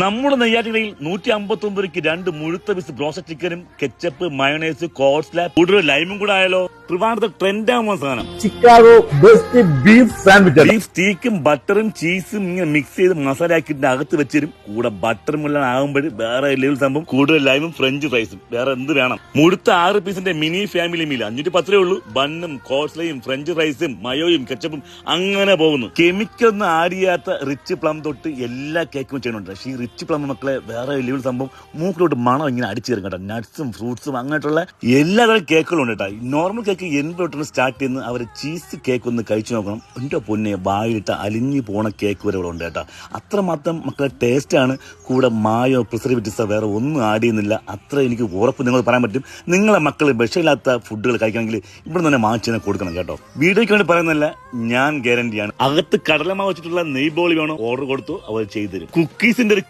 നമ്മുടെ നെയ്യാറ്റിനയിൽ 159 രൂപയ്ക്ക് 2 മുഴുത്ത പീസ് ബ്രോസ്റ്റഡ് ചിക്കനും കെച്ചപ്പ് മയോണൈസ് കോൾസ്ലാ കൂടുതൽ ലൈമും കൂടെ ആയാലോ. ട്രിവാൻഡ്രത്ത് ട്രെൻഡ് ആവുന്ന സാധനം Chicago best beef sandwich. Beef സ്റ്റീക്കും ബട്ടറും ചീസും ഇങ്ങനെ മിക്സ് ചെയ്ത് മസാല ആക്കിയിട്ട് അകത്ത് വെച്ചിരും. കൂടെ ബട്ടറും എല്ലാം ആകുമ്പോൾ വേറെ ലെവൽ സംഭവം. കൂടുതൽ ലൈമും ഫ്രഞ്ച് ഫ്രൈസും വേറെ എന്ത് വേണം. മുഴുത്ത 6 പീസിന്റെ മിനി ഫാമിലി മീൽ 510 ഉള്ളൂ. ബണ്ണും കോൾസ്ലയും ഫ്രഞ്ച് ഫ്രൈസും മയോയും കെച്ചപ്പും അങ്ങനെ പോകുന്നു. കെമിക്കൽ ഒന്നും ആഡ് ചെയ്യാത്ത റിച്ച് പ്ലം തൊട്ട് എല്ലാ കേക്കും ചെയ്യുന്നുണ്ട്. പക്ഷേ ഈ റിച്ച് പ്ലം മക്കളെ വേറെ ലെവൽ സംഭവം. മൂക്കിലോട്ട് മണം ഇങ്ങനെ അടിച്ചു തരും കേട്ടോ. നട്ട്സും ഫ്രൂട്ട്സും അങ്ങനെയുള്ള എല്ലാതരം കേക്കുകളും ഉണ്ട് കേട്ടോ. നോർമൽ കേക്ക് 80 തൊട്ടാണ് സ്റ്റാർട്ട് ചെയ്യുന്നത്. അവർ ചീസ് കേക്ക് ഒന്ന് കഴിച്ചു നോക്കണം. എന്റെ പൊന്നെ വായിലിട്ട അലിഞ്ഞു പോണ കേക്ക് വരെ ഇവിടെ ഉണ്ട് കേട്ടോ. അത്രമാത്രം മക്കളെ ടേസ്റ്റ് ആണ്. കൂടെ മായോ പ്രിസർവേറ്റീവ്സോ വേറെ ഒന്നും ആഡ് ചെയ്യുന്നില്ല. അത്ര എനിക്ക് ഉറപ്പ് നിങ്ങൾ പറയാൻ പറ്റും. നിങ്ങളെ മക്കൾ വിഷമില്ലാത്ത ഫുഡുകൾ കഴിക്കണമെങ്കിൽ ഇവിടെ തന്നെ മാറ്റി കൊടുക്കണം കേട്ടോ. വീഡിയോയ്ക്ക് വേണ്ടി പറയുന്നതല്ല, ഞാൻ ഗ്യാരണ്ടിയാണ്. അകത്ത് കടലമാവ് വെച്ചിട്ടുള്ള നെയ് ബോളി വേണോ ഓർഡർ കൊടുത്തു അവർ ചെയ്തു തരും. കുക്കീസിന്റെ ഒരു